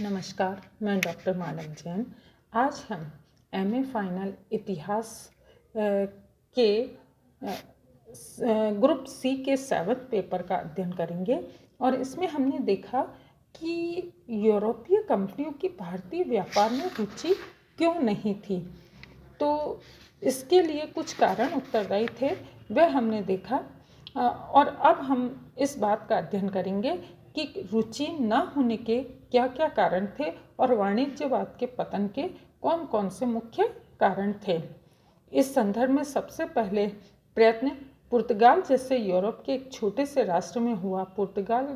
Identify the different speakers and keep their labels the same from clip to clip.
Speaker 1: नमस्कार, मैं डॉक्टर मानव जैन। आज हम एमए फाइनल इतिहास के ग्रुप सी के 7th पेपर का अध्ययन करेंगे और इसमें हमने देखा कि यूरोपीय कंपनियों की भारतीय व्यापार में रुचि क्यों नहीं थी। तो इसके लिए कुछ कारण उत्तरदायी थे, वह हमने देखा। और अब हम इस बात का अध्ययन करेंगे कि रुचि न होने के क्या क्या कारण थे और वाणिज्यवाद के पतन के कौन कौन से मुख्य कारण थे। इस संदर्भ में सबसे पहले प्रयत्न पुर्तगाल जैसे यूरोप के एक छोटे से राष्ट्र में हुआ। पुर्तगाल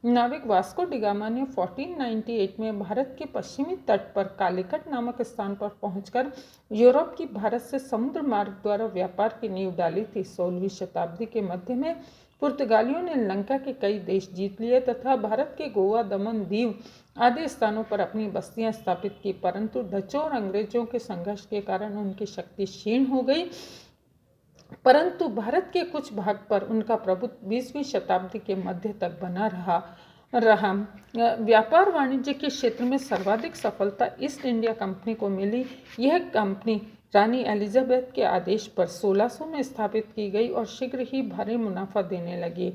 Speaker 1: नाविक वास्को डी गामा ने 1498 में भारत के पश्चिमी तट पर कालीकट नामक स्थान पर पहुंचकर यूरोप की भारत से समुद्र मार्ग द्वारा व्यापार की नींव डाली थी। 16वीं शताब्दी के मध्य में पुर्तगालियों ने लंका के कई देश जीत लिए तथा भारत के गोवा, दमन, दीव आदि स्थानों पर अपनी बस्तियां स्थापित की, परंतु डचों और अंग्रेजों के संघर्ष के कारण उनकी शक्ति क्षीण हो गई। परंतु भारत के कुछ भाग पर उनका प्रभुत्व 20वीं शताब्दी के मध्य तक बना रहा। व्यापार वाणिज्य के क्षेत्र में सर्वाधिक सफलता ईस्ट इंडिया कंपनी को मिली। यह कंपनी रानी एलिजाबेथ के आदेश पर 1600 में स्थापित की गई और शीघ्र ही भारी मुनाफा देने लगी।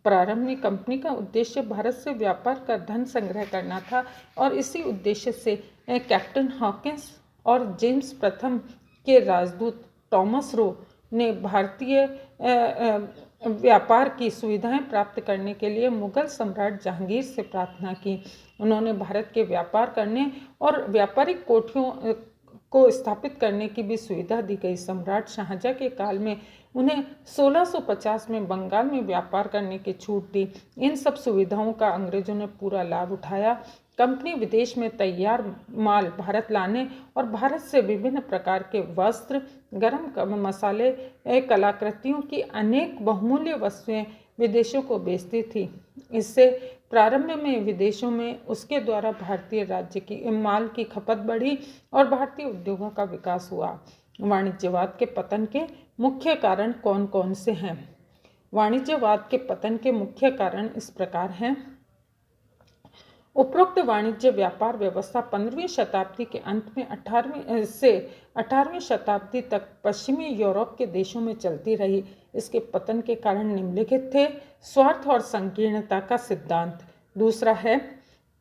Speaker 1: प्रारंभ में कंपनी का उद्देश्य भारत से व्यापार का धन संग्रह करना था और इसी उद्देश्य से कैप्टन हॉकिंस और जेम्स प्रथम के राजदूत टॉमस रो ने भारतीय व्यापार की सुविधाएं प्राप्त करने के लिए मुगल सम्राट जहांगीर से प्रार्थना की। उन्होंने भारत के व्यापार करने और व्यापारिक कोठियों को स्थापित करने की भी सुविधा दी गई। सम्राट शाहजहां के काल में उन्हें 1650 में बंगाल में व्यापार करने की छूट दी। इन सब सुविधाओं का अंग्रेजों ने पूरा लाभ उठाया। कंपनी विदेश में तैयार माल भारत लाने और भारत से विभिन्न प्रकार के वस्त्र, गरम मसाले, कलाकृतियों की अनेक बहुमूल्य वस्तुएं विदेशों को बेचती थी। इससे प्रारंभ में विदेशों में उसके द्वारा भारतीय राज्य की माल की खपत बढ़ी और भारतीय उद्योगों का विकास हुआ। वाणिज्यवाद के पतन के मुख्य कारण कौन कौन से हैं? वाणिज्यवाद के पतन के मुख्य कारण इस प्रकार हैं। उपरोक्त वाणिज्य व्यापार व्यवस्था 15वीं शताब्दी के अंत में 18वीं शताब्दी तक पश्चिमी यूरोप के देशों में चलती रही। इसके पतन के कारण निम्नलिखित थे। स्वार्थ और संकीर्णता का सिद्धांत। दूसरा है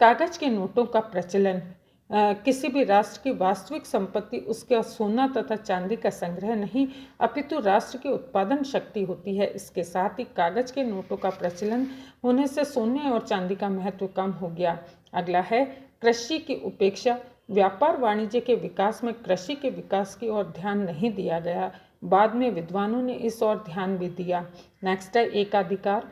Speaker 1: कागज के नोटों का प्रचलन। किसी भी राष्ट्र की वास्तविक संपत्ति उसका सोना तथा चांदी का संग्रह नहीं, अपितु राष्ट्र की उत्पादन शक्ति होती है। इसके साथ ही कागज के नोटों का प्रचलन होने से सोने और चांदी का महत्व कम हो गया। अगला है कृषि की उपेक्षा। व्यापार वाणिज्य के विकास में कृषि के विकास की ओर ध्यान नहीं दिया गया। बाद में विद्वानों ने इस ओर ध्यान भी दिया। नेक्स्ट है एकाधिकार।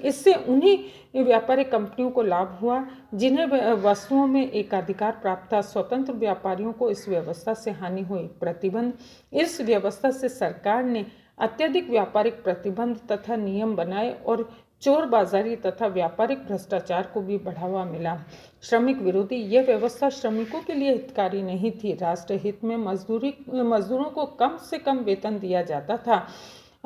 Speaker 1: इससे उन्हीं व्यापारिक कंपनियों को लाभ हुआ जिन्हें वस्तुओं में एकाधिकार प्राप्त था। स्वतंत्र व्यापारियों को इस व्यवस्था से हानि हुई। प्रतिबंध। इस व्यवस्था से सरकार ने अत्यधिक व्यापारिक प्रतिबंध तथा नियम बनाए और चोर बाजारी तथा व्यापारिक भ्रष्टाचार को भी बढ़ावा मिला। श्रमिक विरोधी। यह व्यवस्था श्रमिकों के लिए हितकारी नहीं थी। राष्ट्र हित में मजदूरों को कम से कम वेतन दिया जाता था।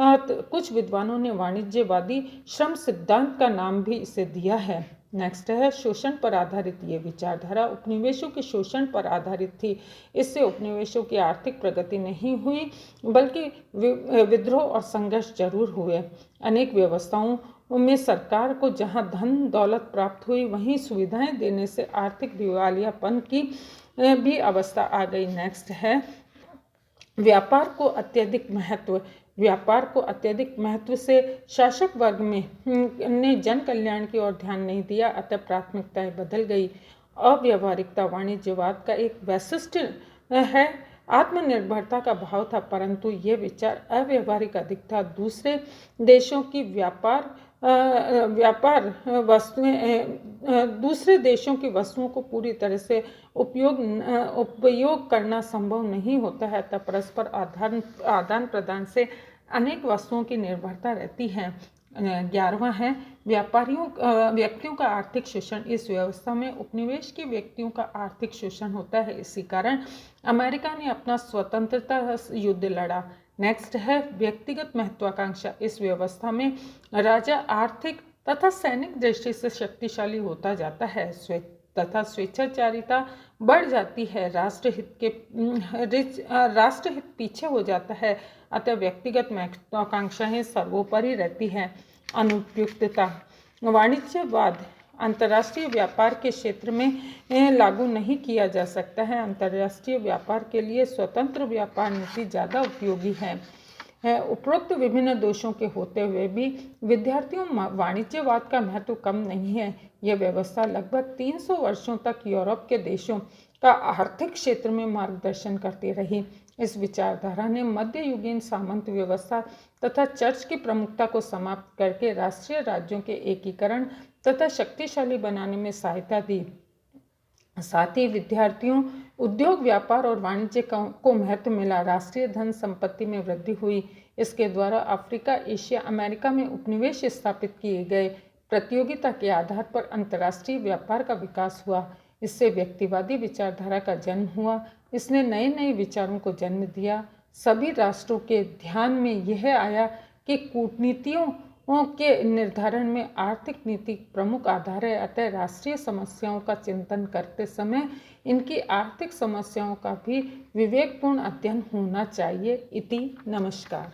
Speaker 1: कुछ विद्वानों ने वाणिज्यवादी श्रम सिद्धांत का नाम भी इसे दिया है। नेक्स्ट है शोषण पर आधारित। ये विचारधारा उपनिवेशों के शोषण पर आधारित थी। इससे उपनिवेशों की आर्थिक प्रगति नहीं हुई बल्कि विद्रोह और संघर्ष जरूर हुए। अनेक व्यवस्थाओं में सरकार को जहां धन दौलत प्राप्त हुई वहीं सुविधाएं देने से आर्थिक दिवालियापन की भी अवस्था आ गई। नेक्स्ट है व्यापार को अत्यधिक महत्व। व्यापार को अत्यधिक महत्व से शासक वर्ग ने जन कल्याण की ओर ध्यान नहीं दिया, अतः प्राथमिकताएं बदल गई। अव्यावहारिकता वाणिज्यवाद का एक वैशिष्ट्य है। आत्मनिर्भरता का भाव था, परंतु यह विचार अव्यावहारिक अधिक था। दूसरे देशों की वस्तुओं को पूरी तरह से उपयोग करना संभव नहीं होता है, तब परस्पर आदान प्रदान से अनेक वस्तुओं की निर्भरता रहती है। 11वां है व्यक्तियों का आर्थिक शोषण। इस व्यवस्था में उपनिवेश के व्यक्तियों का आर्थिक शोषण होता है। इसी कारण अमेरिका ने अपना स्वतंत्रता युद्ध लड़ा। नेक्स्ट है व्यक्तिगत महत्वाकांक्षा। इस व्यवस्था में राजा आर्थिक तथा सैनिक दृष्टि से शक्तिशाली होता जाता है तथा स्वेच्छाचारिता बढ़ जाती है, राष्ट्रहित पीछे हो जाता है, अतः व्यक्तिगत महत्वाकांक्षाएं सर्वोपरि रहती हैं। अनुपयुक्तता वाणिज्यवाद अंतर्राष्ट्रीय व्यापार के क्षेत्र में लागू नहीं किया जा सकता है। अंतर्राष्ट्रीय व्यापार के लिए स्वतंत्र व्यापार नीति ज़्यादा उपयोगी है। उपरोक्त विभिन्न दोषों के होते हुए भी विद्यार्थियों वाणिज्यवाद का महत्व कम नहीं है। यह व्यवस्था लगभग 300 वर्षों तक यूरोप के देशों का आर्थिक क्षेत्र में मार्गदर्शन करती रही। इस विचारधारा ने मध्ययुगीन सामंत व्यवस्था तथा चर्च की प्रमुखता को समाप्त करके राष्ट्रीय राज्यों के एकीकरण तथा शक्तिशाली बनाने में सहायता दी। साथ ही विद्यार्थियों, उद्योग, व्यापार और वाणिज्य को महत्व मिला। राष्ट्रीय धन संपत्ति में वृद्धि हुई। इसके द्वारा अफ्रीका, एशिया, अमेरिका में उपनिवेश स्थापित किए गए। प्रतियोगिता के आधार पर अंतर्राष्ट्रीय व्यापार का विकास हुआ। इससे व्यक्तिवादी विचारधारा का जन्म हुआ। इसने नए नए विचारों को जन्म दिया। सभी राष्ट्रों के ध्यान में यह आया कि कूटनीतियों के निर्धारण में आर्थिक नीति प्रमुख आधार है, अतः राष्ट्रीय समस्याओं का चिंतन करते समय इनकी आर्थिक समस्याओं का भी विवेकपूर्ण अध्ययन होना चाहिए। इति नमस्कार।